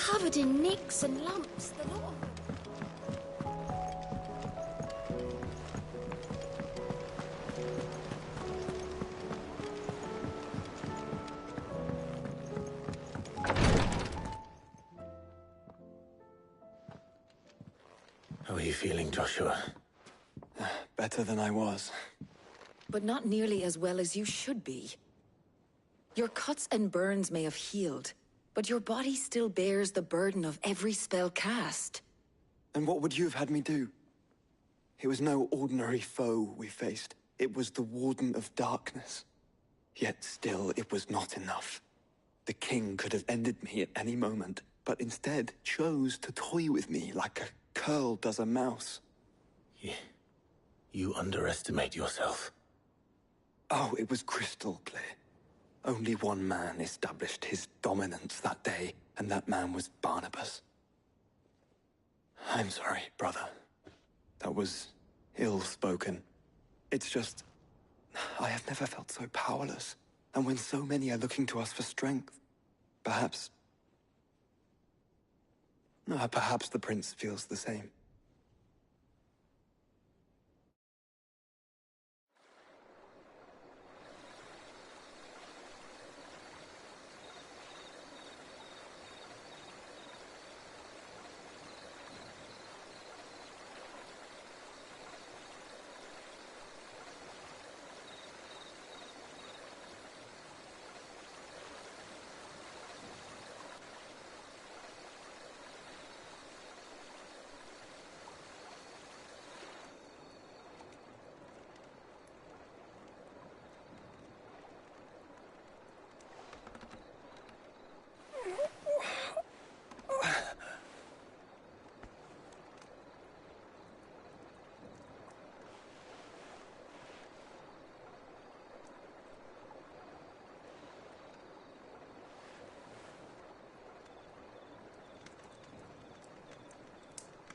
covered in nicks and lumps, the lot of them. How are you feeling, Joshua? Better than I was. But not nearly as well as you should be. Your cuts and burns may have healed, but your body still bears the burden of every spell cast. And what would you have had me do? It was no ordinary foe we faced. It was the Warden of Darkness. Yet still, it was not enough. The king could have ended me at any moment, but instead chose to toy with me like a curl does a mouse. You underestimate yourself. Oh, it was crystal clear. Only one man established his dominance that day, and that man was Barnabas. I'm sorry, brother. That was ill-spoken. It's just, I have never felt so powerless. And when so many are looking to us for strength, perhaps the prince feels the same.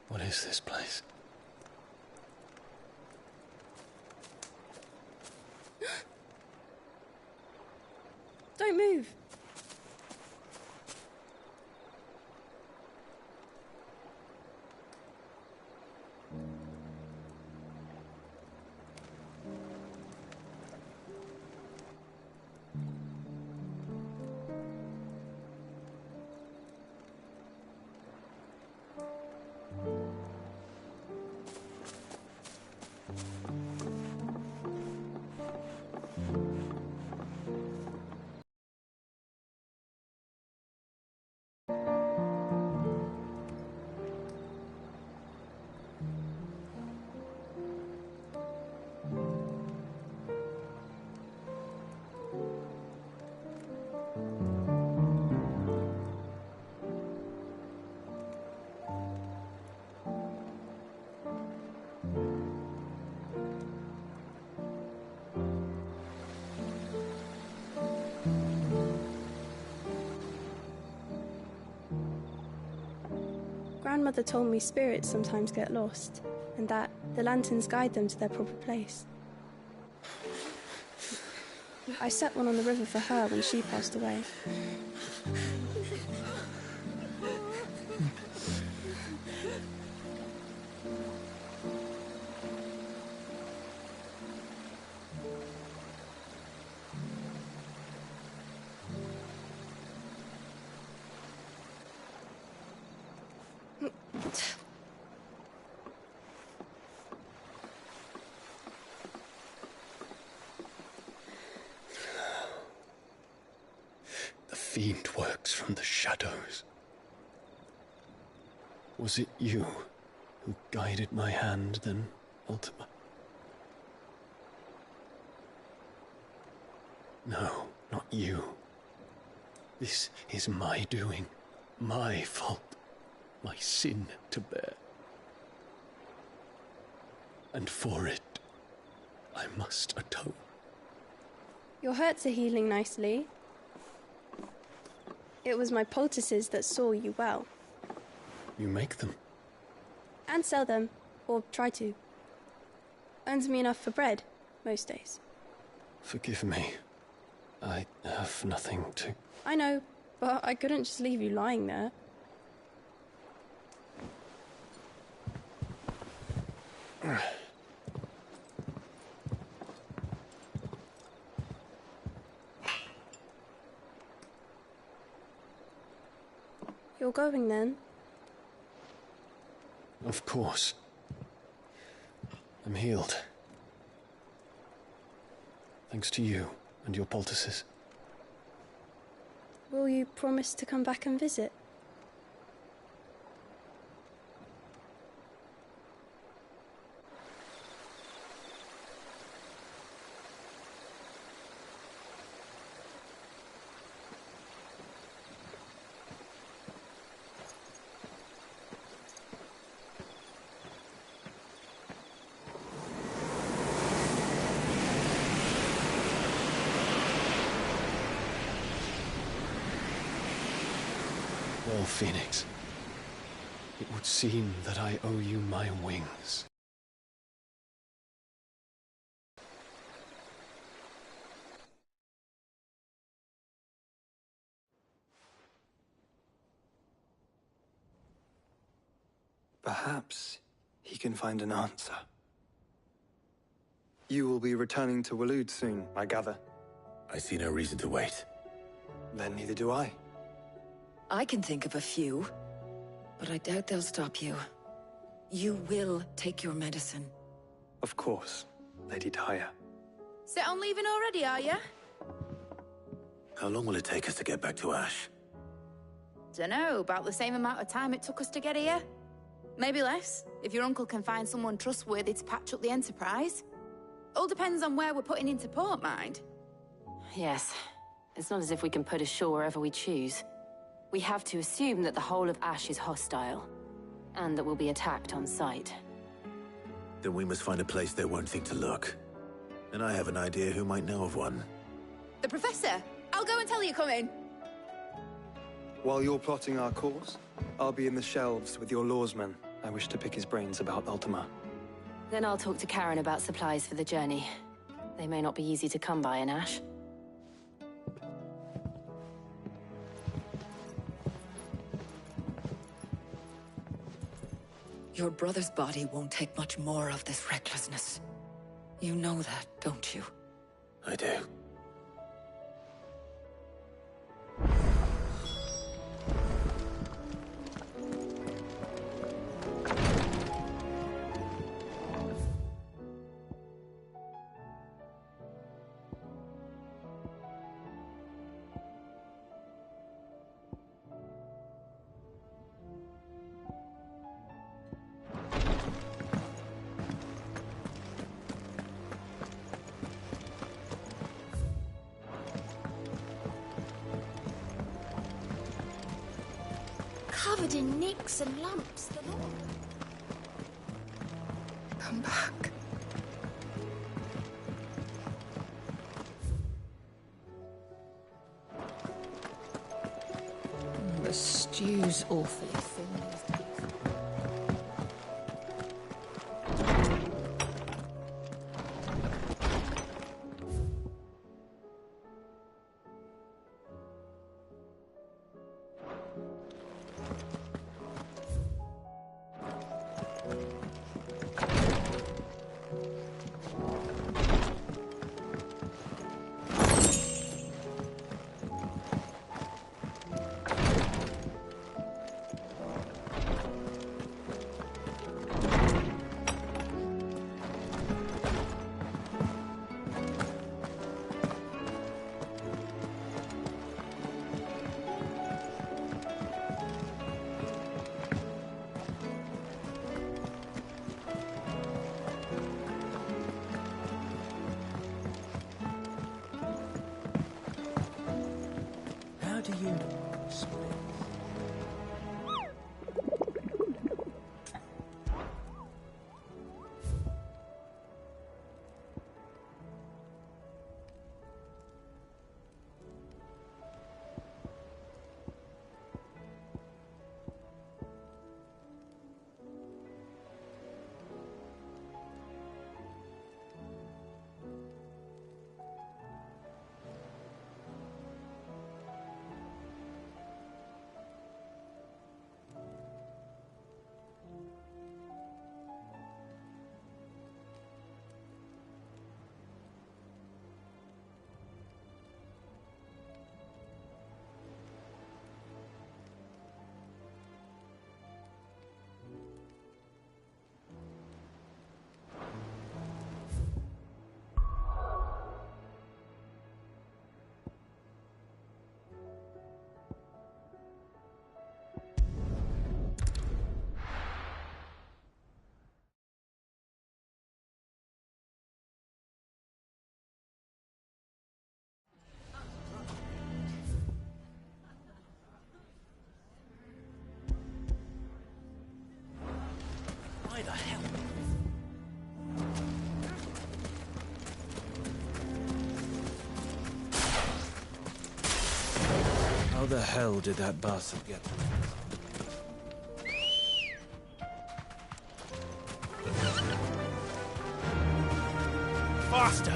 What is this place? Don't move. Grandmother told me spirits sometimes get lost, and that the lanterns guide them to their proper place. I set one on the river for her when she passed away. The fiend works from the shadows. Was it you who guided my hand then, Ultima? No, not you. This is my doing, my fault, my sin to bear. And for it, I must atone. Your hurts are healing nicely. It was my poultices that saw you well. You make them? And sell them, or try to. Earns me enough for bread, most days. Forgive me. I have nothing to... I know, but I couldn't just leave you lying there. You're going then? Of course. I'm healed. Thanks to you and your poultices. Will you promise to come back and visit? Well, Phoenix, it would seem that I owe you my wings. Perhaps he can find an answer. You will be returning to Waloed soon, I gather. I see no reason to wait. Then neither do I. I can think of a few, but I doubt they'll stop you. You will take your medicine. Of course, Lady Daya. Set on leaving already, are you? How long will it take us to get back to Ash? Dunno, about the same amount of time it took us to get here. Maybe less, if your uncle can find someone trustworthy to patch up the Enterprise. All depends on where we're putting into port, mind. Yes. It's not as if we can put ashore wherever we choose. We have to assume that the whole of Ash is hostile, and that we'll be attacked on sight. Then we must find a place they won't think to look. And I have an idea who might know of one. The Professor! I'll go and tell you coming! While you're plotting our course, I'll be in the shelves with your lawsman. I wish to pick his brains about Ultima. Then I'll talk to Karen about supplies for the journey. They may not be easy to come by in Ash. Your brother's body won't take much more of this recklessness. You know that, don't you? I do. Covered in nicks and lumps, the lot. Come back. The stew's awfully thin these days. How do you know? the hell did that bastard get? Faster!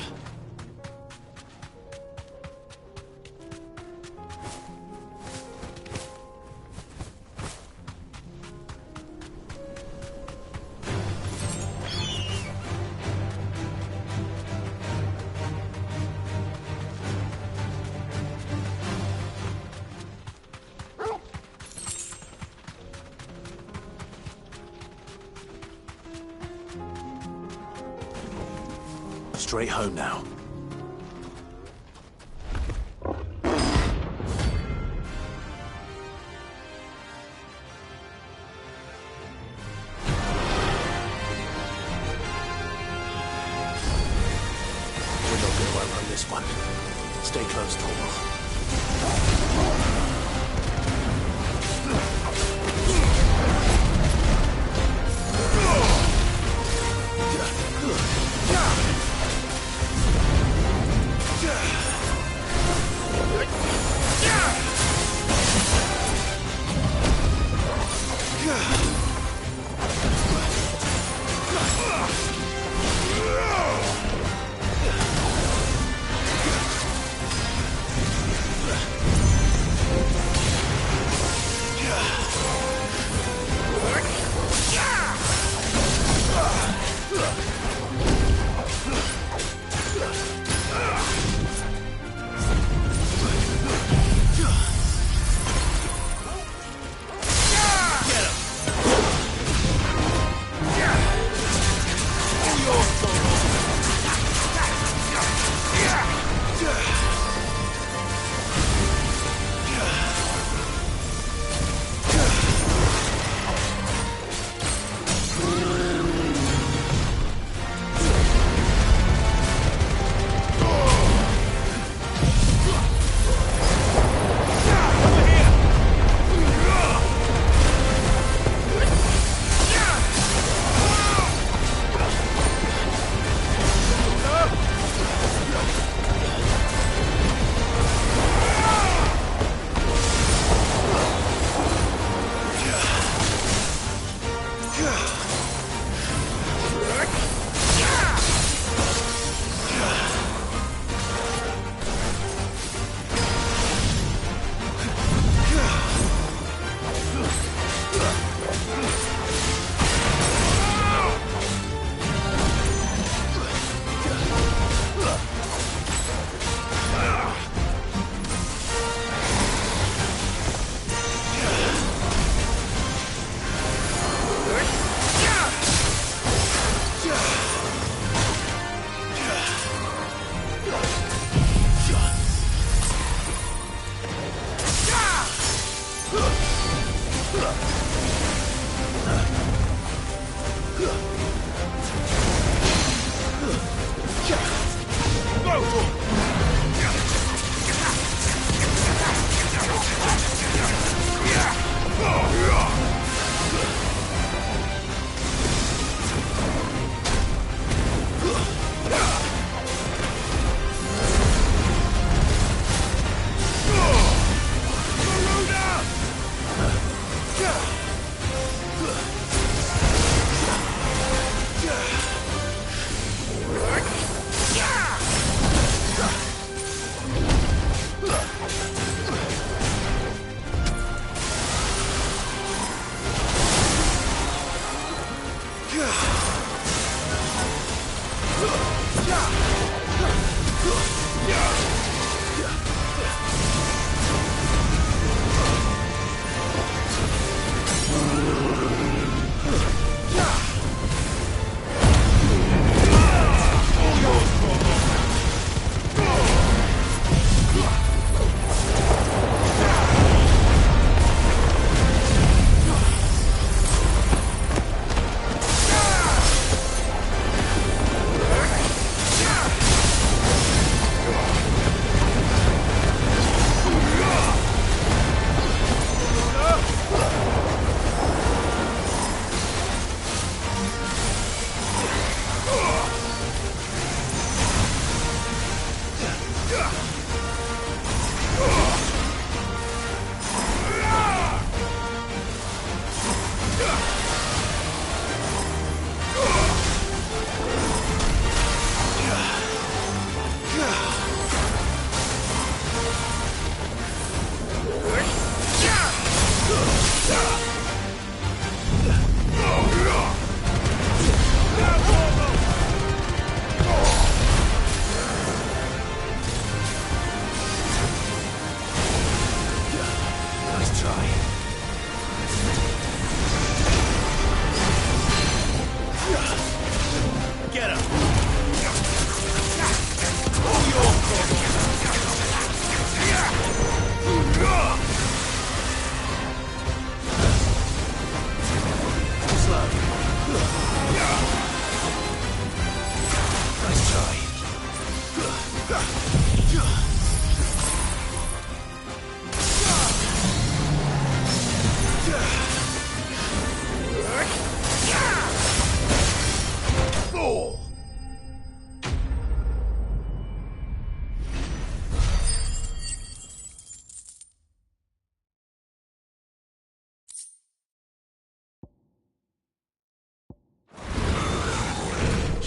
Straight home now. We're not gonna outrun this one. Stay close, Torvald.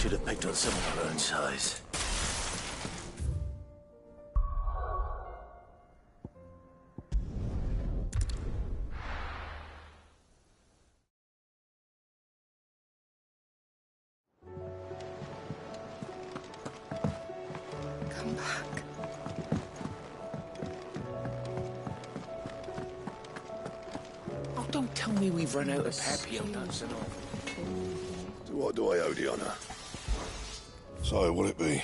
Should have picked on someone our own size. Come back. Oh, don't tell me we've run out of Papio nuts and all. To what do I owe the honor? So, will it be?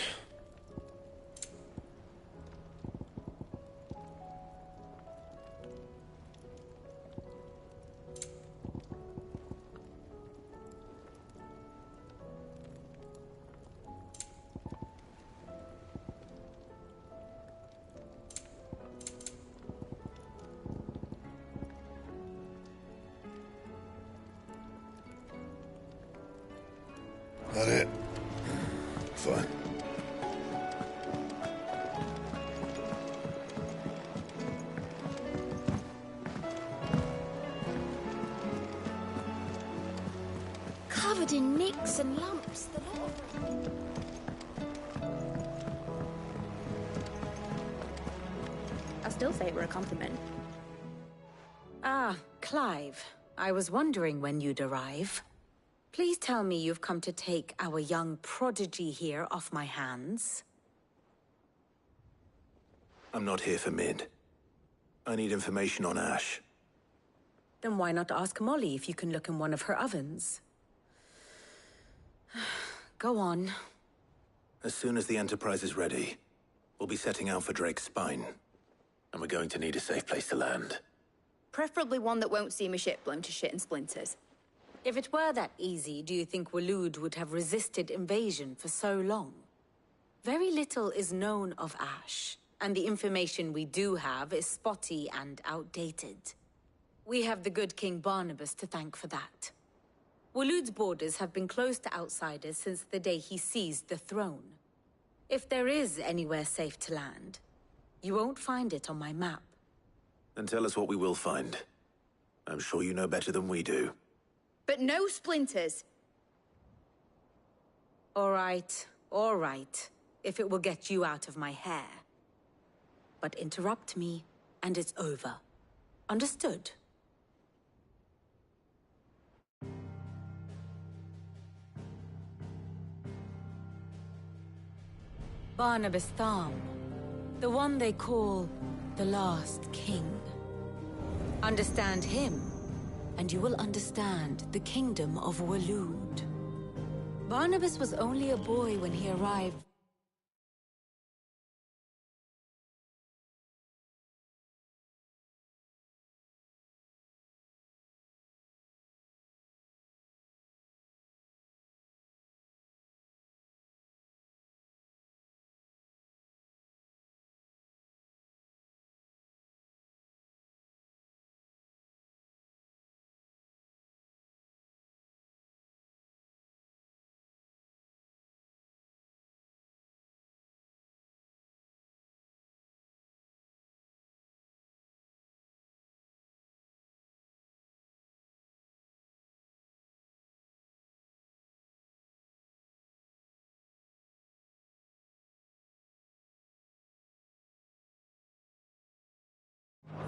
That it? Fine. Covered in nicks and lumps, the lot of them. I still say it were a compliment. Ah, Clive. I was wondering when you'd arrive. Please tell me you've come to take our young prodigy here off my hands. I'm not here for Mid. I need information on Ash. Then why not ask Molly if you can look in one of her ovens? Go on. As soon as the Enterprise is ready, we'll be setting out for Drake's Spine. And we're going to need a safe place to land. Preferably one that won't see my ship blown to shit and splinters. If it were that easy, do you think Waloed would have resisted invasion for so long? Very little is known of Ash, and the information we do have is spotty and outdated. We have the good King Barnabas to thank for that. Waloed's borders have been closed to outsiders since the day he seized the throne. If there is anywhere safe to land, you won't find it on my map. Then tell us what we will find. I'm sure you know better than we do. But no splinters! All right, if it will get you out of my hair. But interrupt me, and it's over. Understood? Barnabas Tharm, the one they call the Last King. Understand him, and you will understand the kingdom of Waloed. Barnabas was only a boy when he arrived.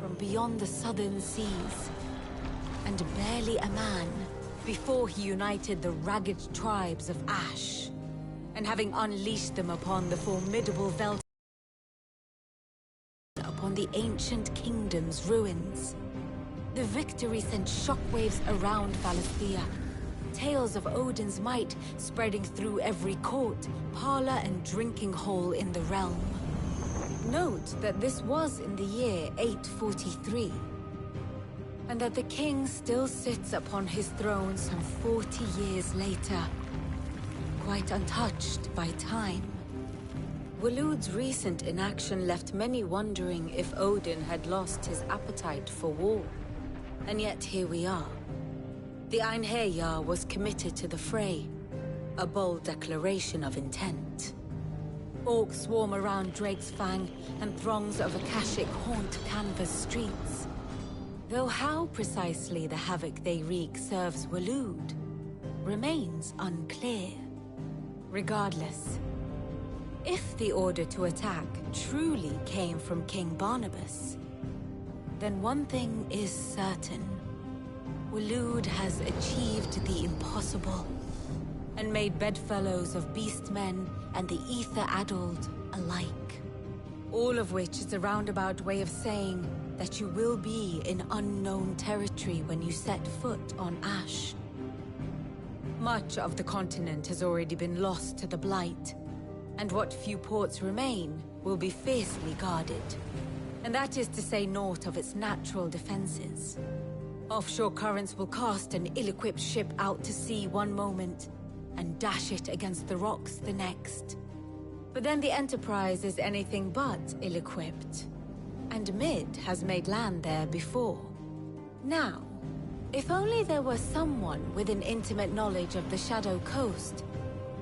From beyond the southern seas, and barely a man before he united the ragged tribes of Ash, and having unleashed them upon the formidable Velt upon the ancient kingdom's ruins. The victory sent shockwaves around Valisthea, tales of Odin's might spreading through every court, parlor, and drinking hole in the realm. Note that this was in the year 843, and that the king still sits upon his throne some 40 years later, quite untouched by time. Waloed's recent inaction left many wondering if Odin had lost his appetite for war. And yet here we are. The Einherjar was committed to the fray, a bold declaration of intent. Orcs swarm around Drake's Fang, and throngs of Akashic haunt Canva's streets. Though how precisely the havoc they wreak serves Waloed remains unclear. Regardless, if the order to attack truly came from King Barnabas, then one thing is certain. Waloed has achieved the impossible, and made bedfellows of beastmen and the ether-addled alike. All of which is a roundabout way of saying that you will be in unknown territory when you set foot on Ash. Much of the continent has already been lost to the Blight, and what few ports remain will be fiercely guarded. And that is to say naught of its natural defenses. Offshore currents will cast an ill-equipped ship out to sea one moment, and dash it against the rocks the next. But then the Enterprise is anything but ill-equipped, and Mid has made land there before. Now, if only there were someone with an intimate knowledge of the Shadow Coast,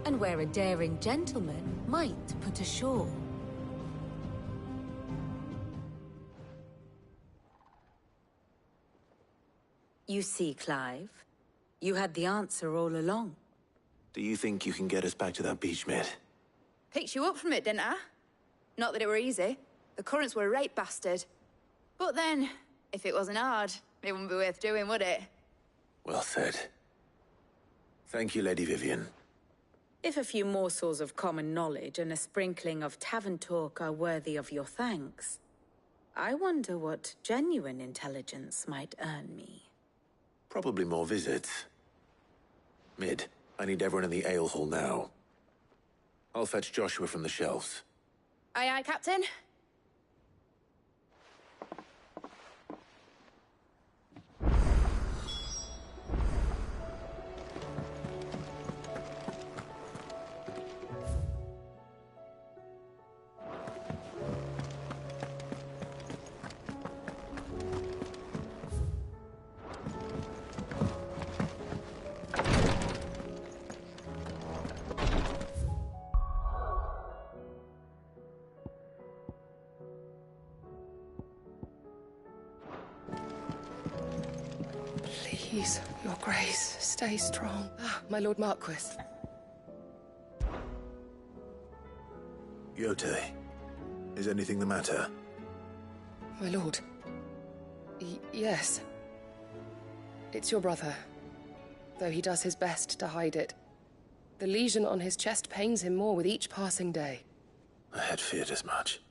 and where a daring gentleman might put ashore. You see, Clive, you had the answer all along. Do you think you can get us back to that beach, Mid? Picked you up from it, didn't I? Not that it were easy. The currents were a right bastard. But then, if it wasn't hard, it wouldn't be worth doing, would it? Well said. Thank you, Lady Vivian. If a few morsels of common knowledge and a sprinkling of tavern talk are worthy of your thanks, I wonder what genuine intelligence might earn me. Probably more visits. Mid, I need everyone in the ale hall now. I'll fetch Joshua from the shelves. Aye, aye, Captain. Please, your grace, stay strong. Ah, my Lord Marquis. Yote, is anything the matter? My lord. Yes. It's your brother, though he does his best to hide it. The lesion on his chest pains him more with each passing day. I had feared as much.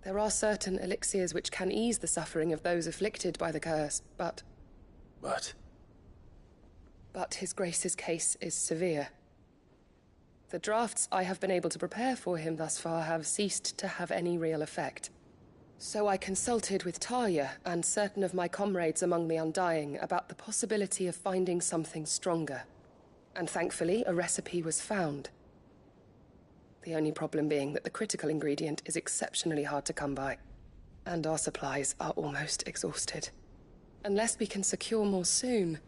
There are certain elixirs which can ease the suffering of those afflicted by the curse, but... But his grace's case is severe. The drafts I have been able to prepare for him thus far have ceased to have any real effect. So I consulted with Talia and certain of my comrades among the Undying about the possibility of finding something stronger. And thankfully, a recipe was found. The only problem being that the critical ingredient is exceptionally hard to come by, and our supplies are almost exhausted. Unless we can secure more soon,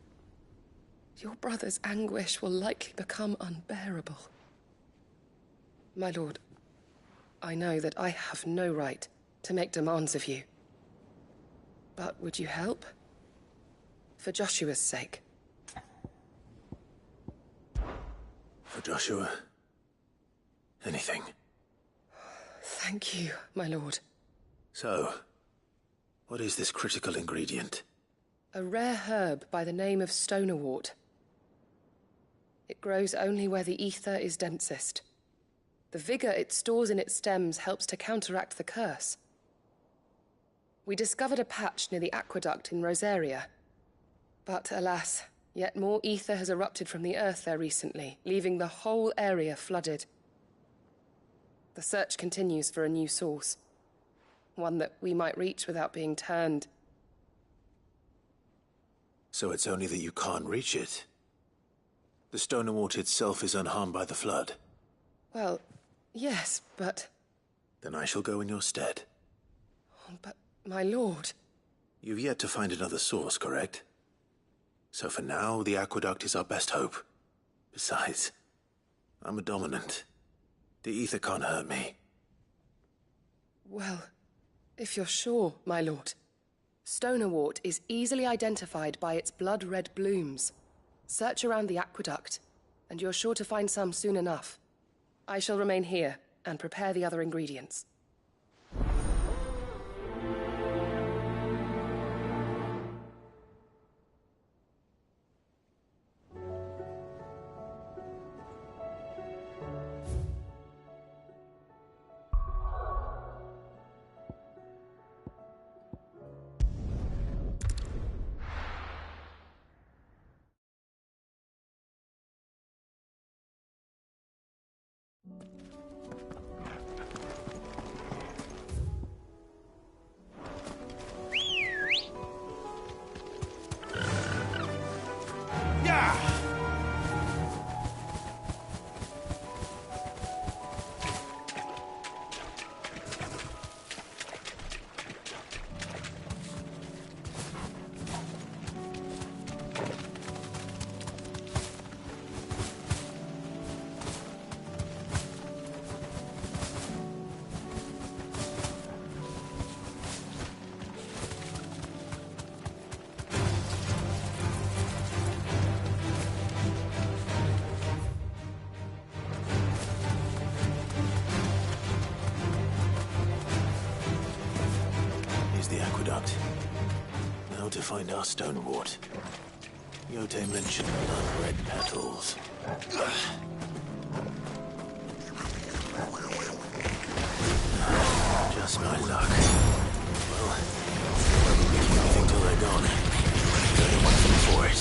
your brother's anguish will likely become unbearable. My lord, I know that I have no right to make demands of you. But would you help? For Joshua's sake. For Joshua? Anything. Thank you, my lord. So, what is this critical ingredient? A rare herb by the name of stonerwort. It grows only where the ether is densest. The vigor it stores in its stems helps to counteract the curse. We discovered a patch near the aqueduct in Rosaria. But alas, yet more ether has erupted from the earth there recently, leaving the whole area flooded. The search continues for a new source. One that we might reach without being turned. So it's only that you can't reach it? The stonerwort itself is unharmed by the flood? Well, yes, but... Then I shall go in your stead. But, my lord... You've yet to find another source, correct? So for now, the aqueduct is our best hope. Besides, I'm a dominant. The ether can't hurt me. Well, if you're sure, my lord. Stonerwort is easily identified by its blood-red blooms. Search around the aqueduct, and you're sure to find some soon enough. I shall remain here and prepare the other ingredients. Now to find our stone wart. Yote mentioned blood-red petals. Just my luck. Well, keep anything till they're gone. Don't want them for it.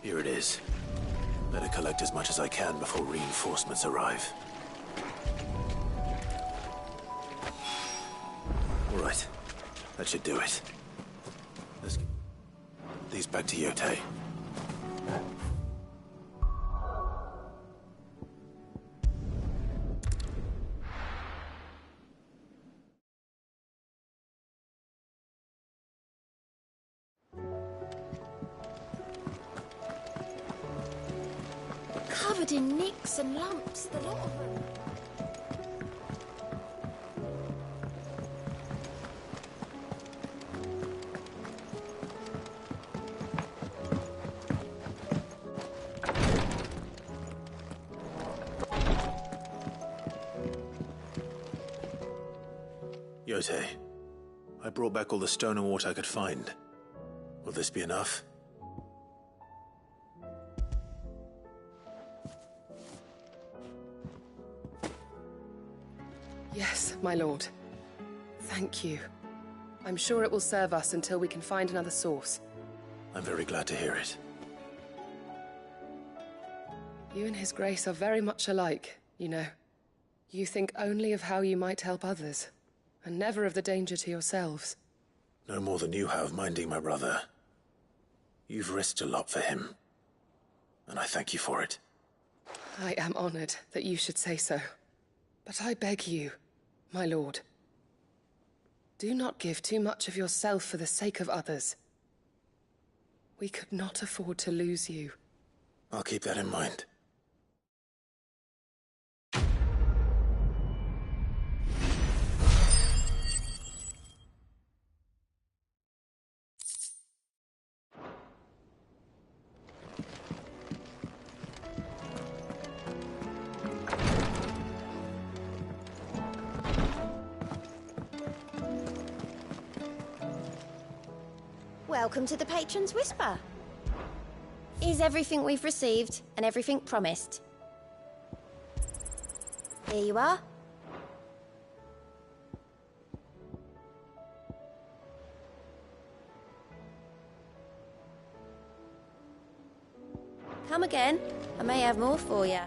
Here it is. Better collect as much as I can before reinforcements arrive. All right. That should do it. Let's get these back to Yote. Covered in nicks and lumps, the lot of them. Yote, I brought back all the stone and water I could find. Will this be enough? Yes, my lord. Thank you. I'm sure it will serve us until we can find another source. I'm very glad to hear it. You and His Grace are very much alike, you know. You think only of how you might help others, and never of the danger to yourselves. No more than you have minding my brother. You've risked a lot for him, and I thank you for it. I am honored that you should say so. But I beg you, my lord, do not give too much of yourself for the sake of others. We could not afford to lose you. I'll keep that in mind. Welcome to the Patron's Whisper. Is everything we've received and everything promised? Here you are. Come again. I may have more for you.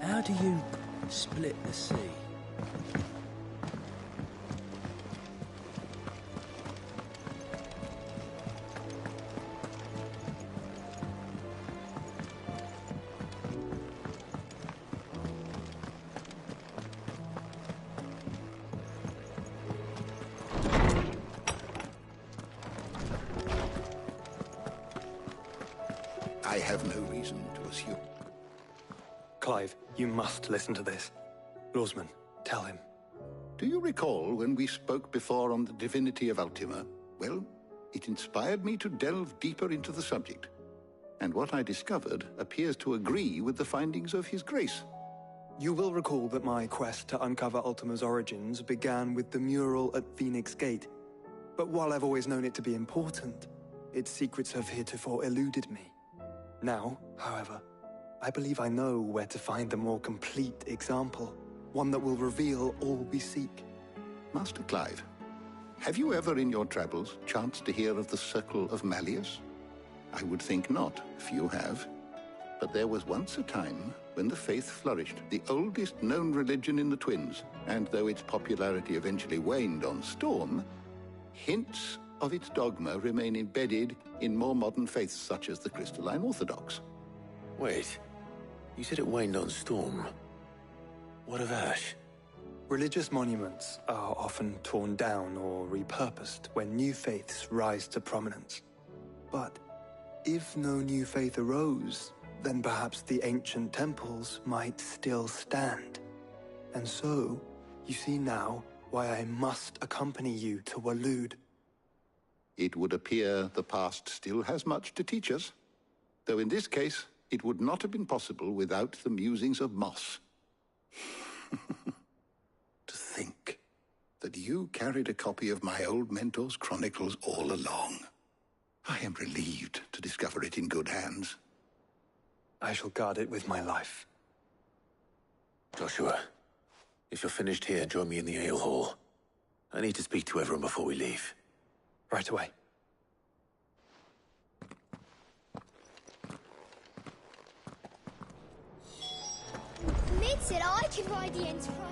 How do you split the sea? I have no reason to assume. Clive, you must listen to this. Lawsman, tell him. Do you recall when we spoke before on the divinity of Ultima? Well, it inspired me to delve deeper into the subject. And what I discovered appears to agree with the findings of His Grace. You will recall that my quest to uncover Ultima's origins began with the mural at Phoenix Gate. But while I've always known it to be important, its secrets have heretofore eluded me. Now, however, I believe I know where to find the more complete example, one that will reveal all we seek. Master Clive, have you ever in your travels chanced to hear of the Circle of Malleus? I would think not, if you have. But there was once a time when the faith flourished, the oldest known religion in the Twins, and though its popularity eventually waned on Storm, hints of its dogma remain embedded in more modern faiths such as the Crystalline Orthodox. Wait, you said it waned on Storm. What of Ash? Religious monuments are often torn down or repurposed when new faiths rise to prominence. But if no new faith arose, then perhaps the ancient temples might still stand. And so, you see now why I must accompany you to Waloed. It would appear the past still has much to teach us, though in this case, it would not have been possible without the musings of Moss. To think that you carried a copy of my old mentor's chronicles all along. I am relieved to discover it in good hands. I shall guard it with my life. Joshua, if you're finished here, join me in the ale hall. I need to speak to everyone before we leave. Right away. Mid said I could ride the Enterprise.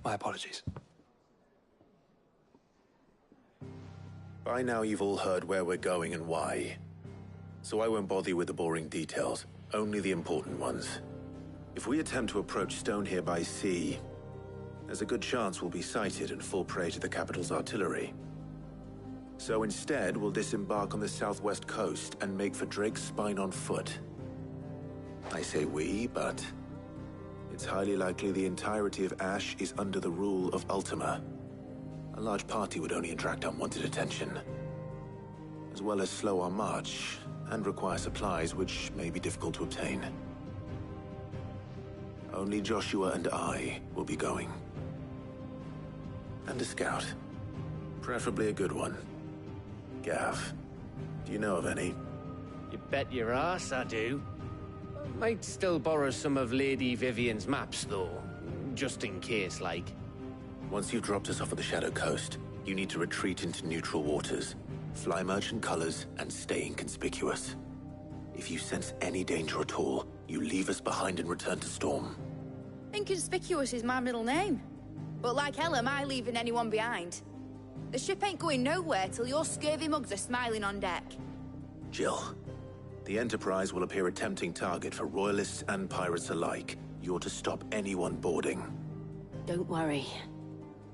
My apologies. By now you've all heard where we're going and why. So I won't bother you with the boring details, only the important ones. If we attempt to approach Stone here by sea, there's a good chance we'll be sighted and fall prey to the capital's artillery. So instead, we'll disembark on the southwest coast and make for Drake's Spine on foot. I say we, but it's highly likely the entirety of Ash is under the rule of Ultima. A large party would only attract unwanted attention. As well as slow our march, and require supplies which may be difficult to obtain. Only Joshua and I will be going. And a scout. Preferably a good one. Gav, do you know of any? You bet your ass I do. Might still borrow some of Lady Vivian's maps, though. Just in case, like. Once you've dropped us off at the Shadow Coast, you need to retreat into neutral waters, fly merchant colors, and stay inconspicuous. If you sense any danger at all, you leave us behind and return to Storm. Inconspicuous is my middle name. But like hell am I leaving anyone behind. The ship ain't going nowhere till your scurvy mugs are smiling on deck. Jill, the Enterprise will appear a tempting target for royalists and pirates alike. You're to stop anyone boarding. Don't worry.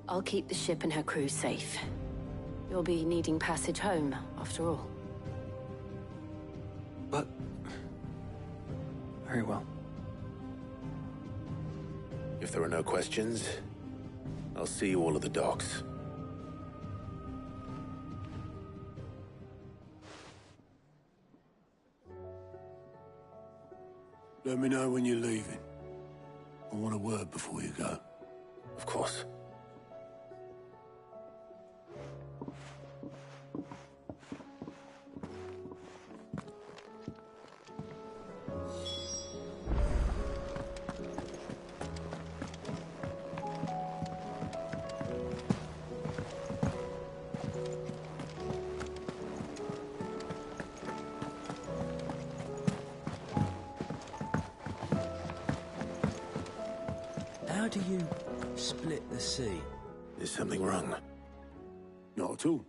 I'll keep the ship and her crew safe. You'll be needing passage home, after all. But... very well. If there are no questions, I'll see you all at the docks. Let me know when you're leaving. I want a word before you go. Of course. How do you split the sea? Is something wrong? Not at all.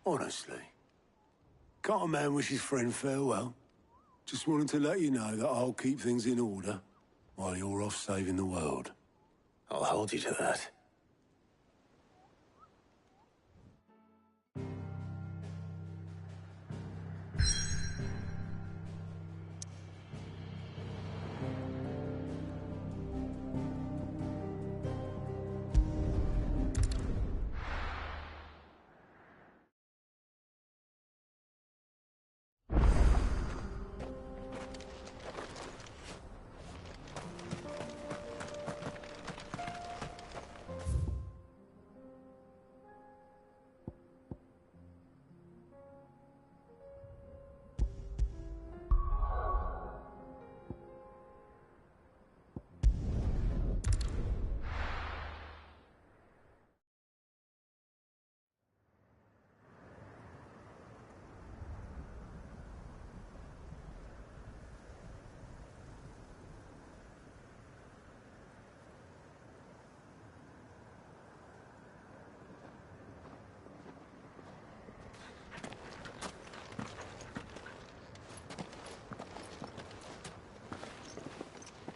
Honestly. Can't a man wish his friend farewell? Just wanted to let you know that I'll keep things in order while you're off saving the world. I'll hold you to that.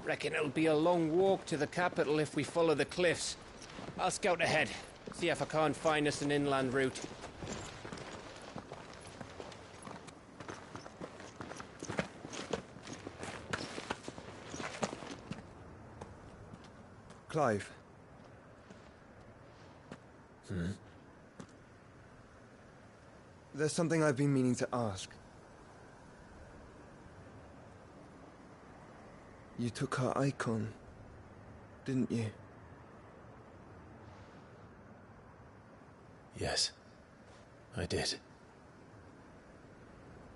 Reckon it'll be a long walk to the capital if we follow the cliffs. I'll scout ahead, see if I can't find us an inland route. Clive. There's something I've been meaning to ask. You took her icon, didn't you? Yes, I did.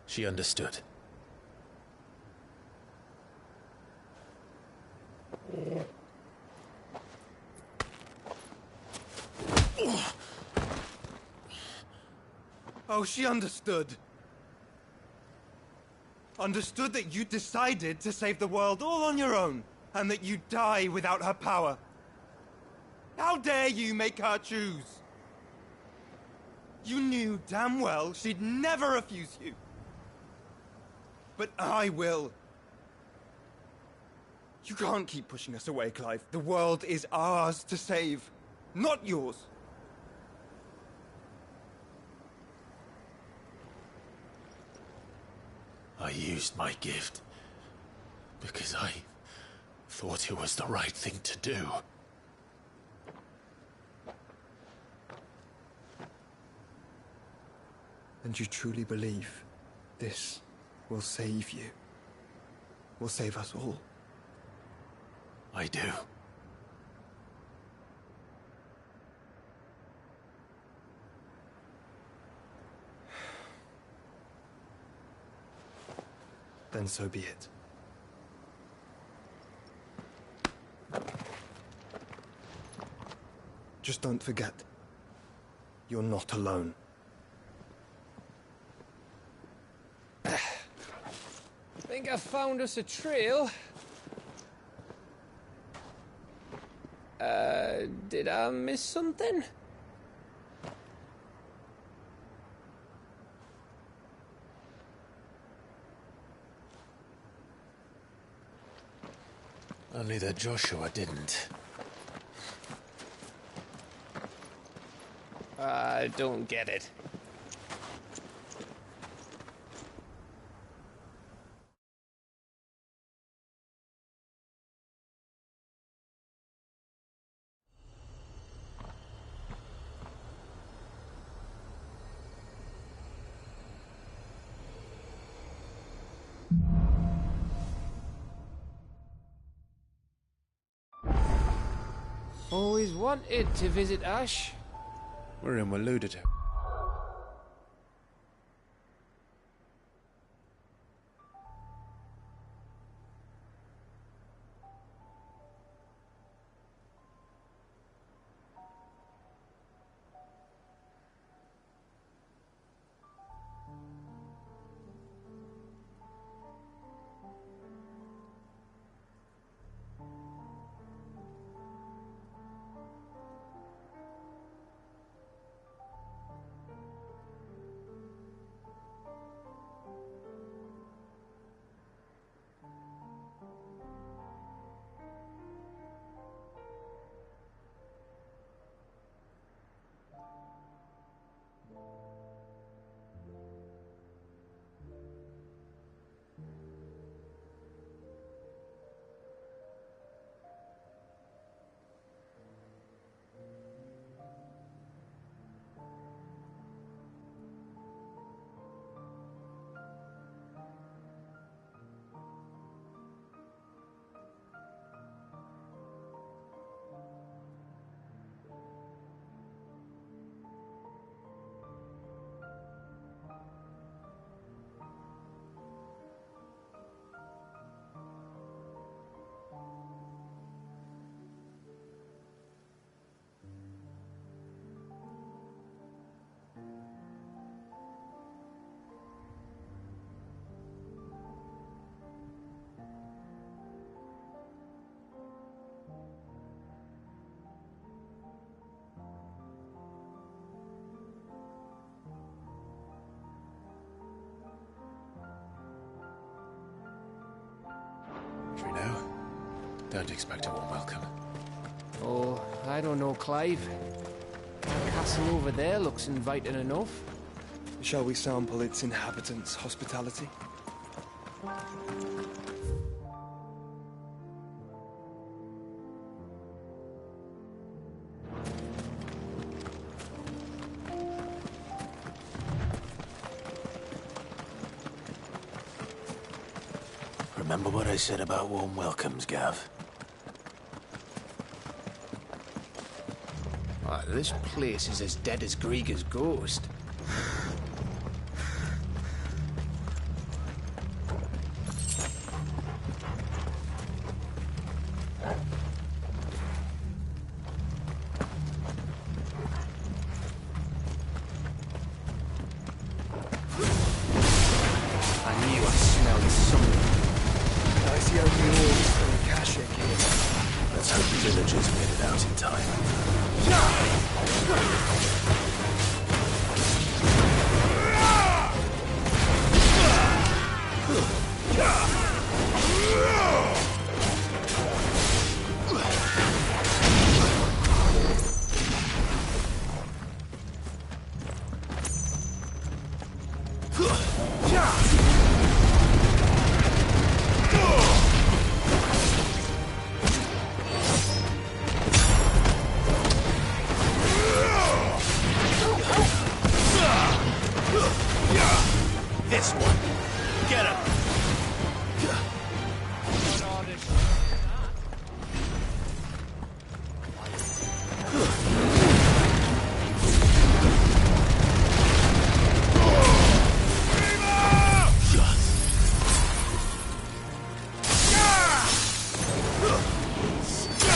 She understood. Oh, she understood. Understood that you decided to save the world all on your own, and that you'd die without her power. How dare you make her choose? You knew damn well she'd never refuse you. But I will. You can't keep pushing us away, Clive. The world is ours to save, not yours. I used my gift because I thought it was the right thing to do. And you truly believe this will save you? Will save us all? I do. Then so be it. Just don't forget, you're not alone. Think I found us a trail. Did I miss something? Only that Joshua didn't. I don't get it. Always wanted to visit Ash. We're in Waluda. Trino, don't expect a warm welcome. Oh, I don't know, Clive. That castle over there looks inviting enough. Shall we sample its inhabitants' hospitality? Remember what I said about warm welcomes, Gav? This place is as dead as Greagor's ghost.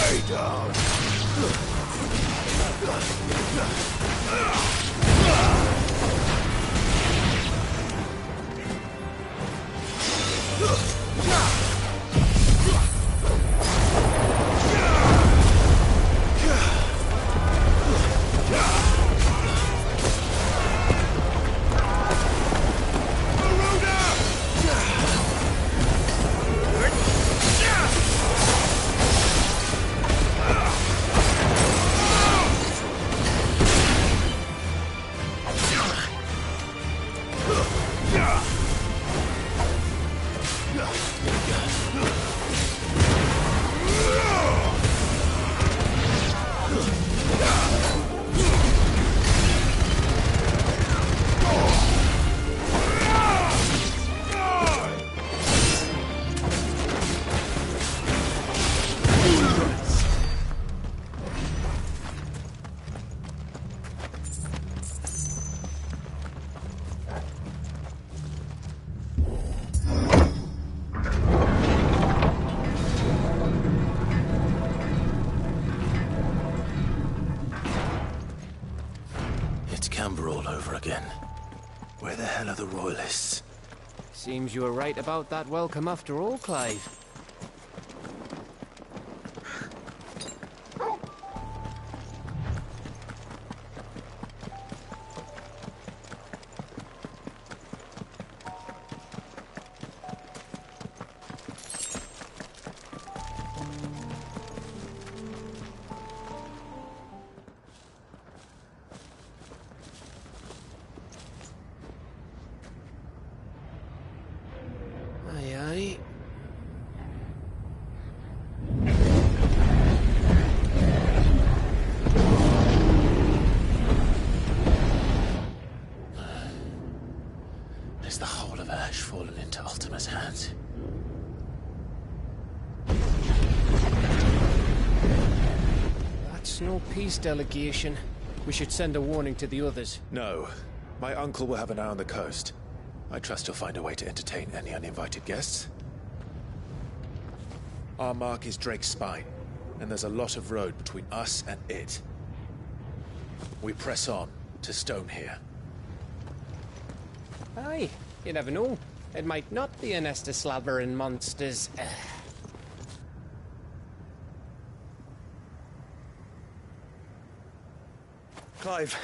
Stay down! Where the hell are the Royalists? Seems you were right about that welcome after all, Clive. Is the whole of Ash fallen into Ultima's hands? That's no peace delegation. We should send a warning to the others. No. My uncle will have an eye on the coast. I trust he'll find a way to entertain any uninvited guests. Our mark is Drake's Spine, and there's a lot of road between us and it. We press on to Stone here. Aye, you never know. It might not be a nest of slabbering monsters. Clive,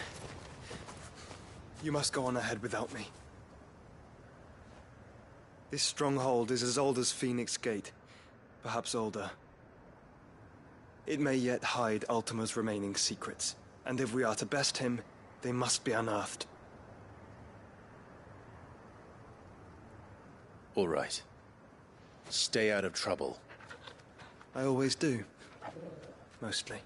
you must go on ahead without me. This stronghold is as old as Phoenix Gate, perhaps older. It may yet hide Ultima's remaining secrets, and if we are to best him, they must be unearthed. All right. Stay out of trouble. I always do. Mostly.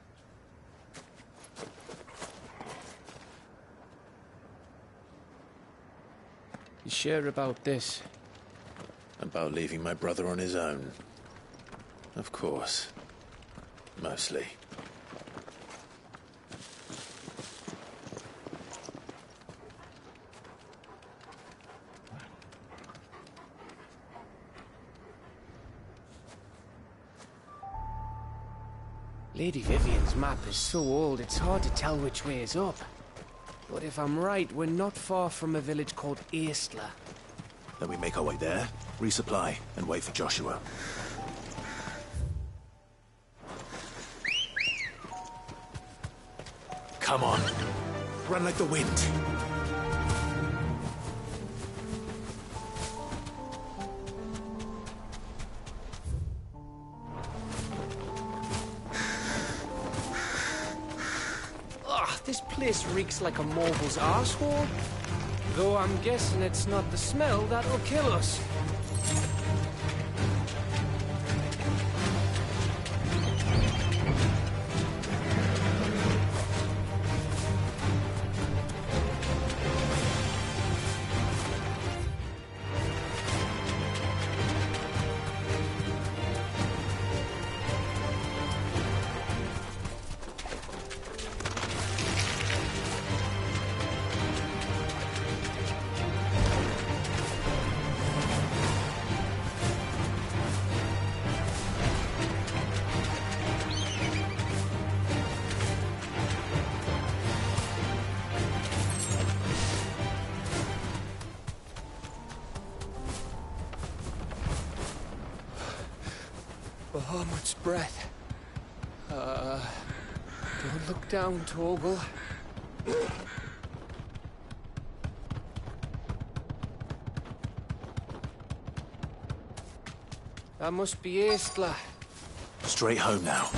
You sure about this? About leaving my brother on his own. Of course. Mostly. Lady Vivian's map is so old, it's hard to tell which way is up. But if I'm right, we're not far from a village called Aistla. Then we make our way there, resupply, and wait for Joshua. Come on. Run like the wind. This place reeks like a Mogul's arsehole. Though I'm guessing it's not the smell that'll kill us. so much breath. Don't look down, Torgal. That must be Aistla. Straight home now.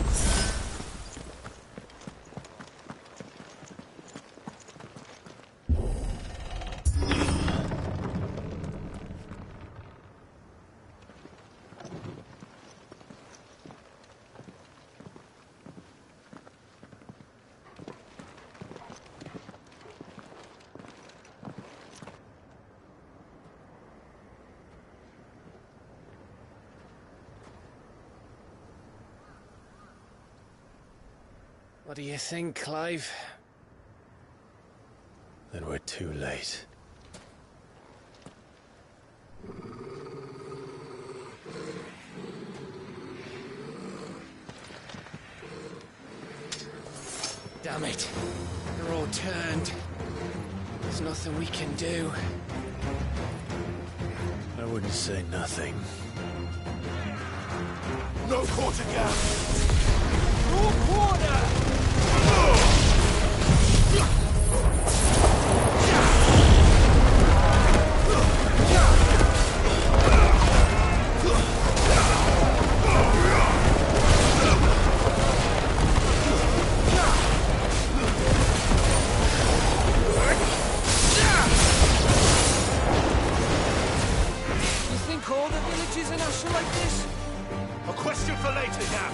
What do you think, Clive? Then we're too late. Damn it. They're all turned. There's nothing we can do. I wouldn't say nothing. No quarter gap! No quarter! You think all the villages in Ash are like this? A question for later, Gap.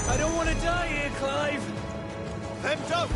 I don't want to die here, Clive. Then don't!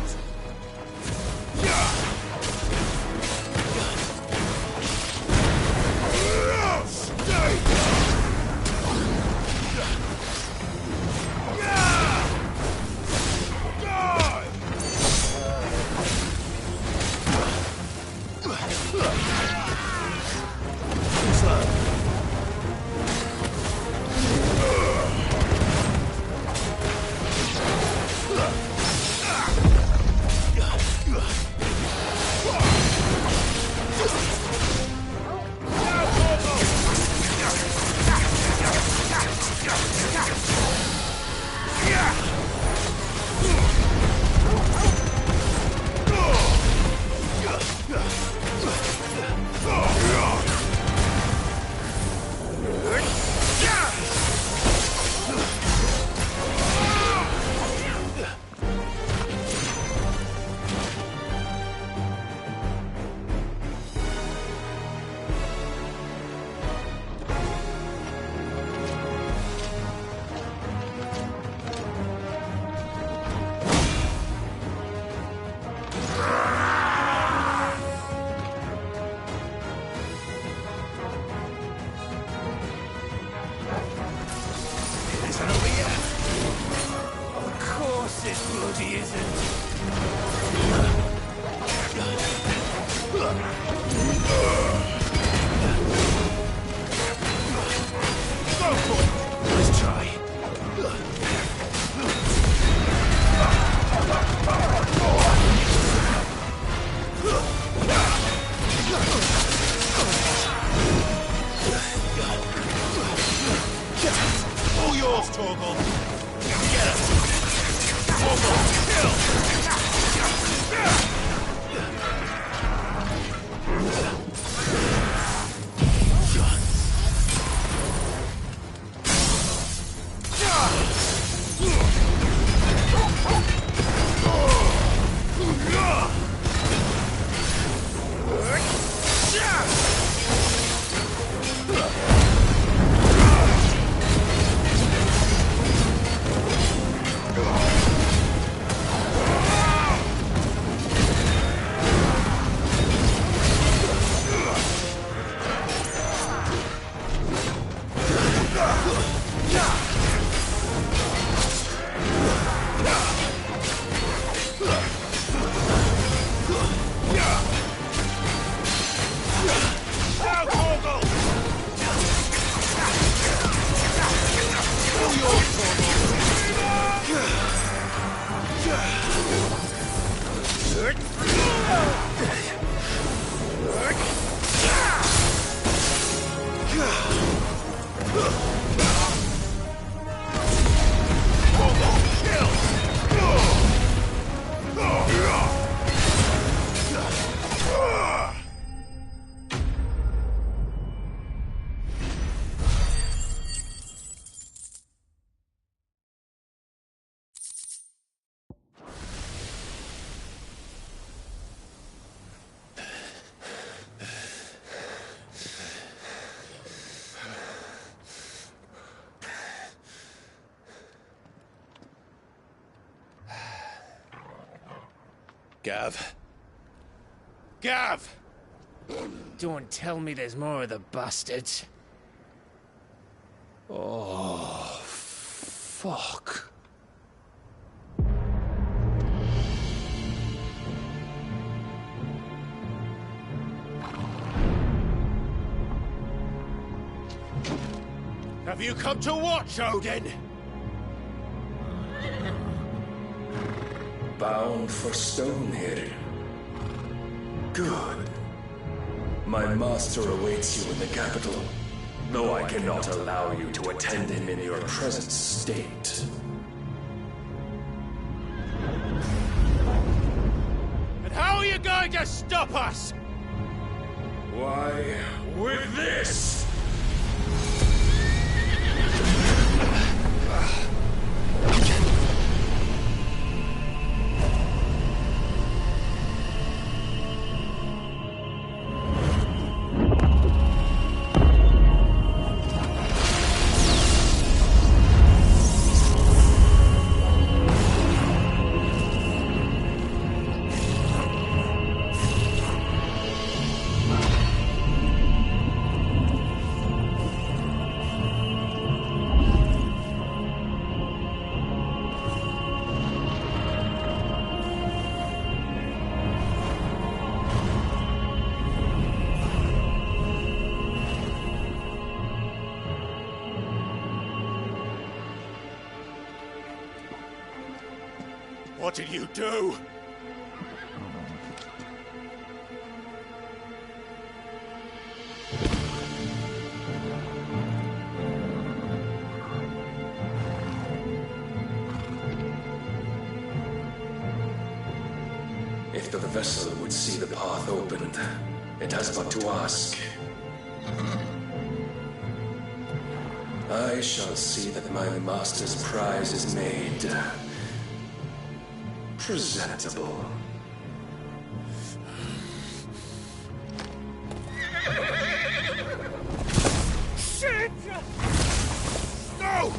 Gav. Gav! Don't tell me there's more of the bastards. Oh, fuck. Have you come to watch, Odin? Bound for Stonehill. Good. My master awaits you in the capital, though I cannot allow you to attend him in your present state. And how are you going to stop us? Why, with this! What did you do? If the vessel would see the path opened, it has but to ask. I shall see that my master's prize is made presentable. Shit! No!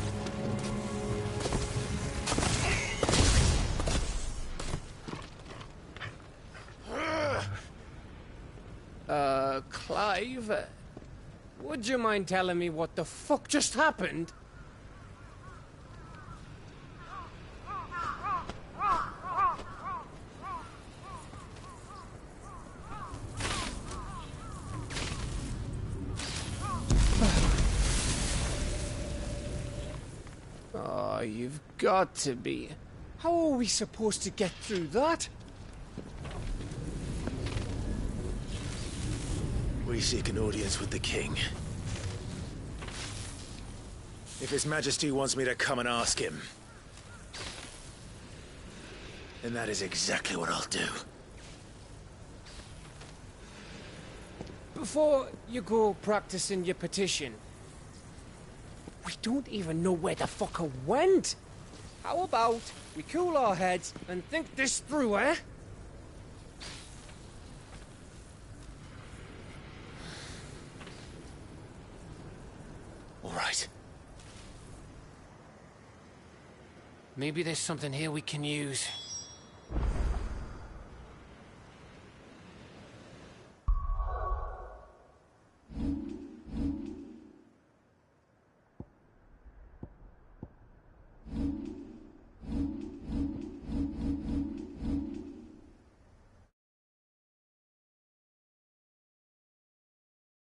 Clive, would you mind telling me what the fuck just happened? Oh, you've got to be. How are we supposed to get through that? We seek an audience with the king. If His Majesty wants me to come and ask him, then that is exactly what I'll do. Before you go practicing your petition, we don't even know where the fucker went. How about we cool our heads and think this through, eh? All right. Maybe there's something here we can use.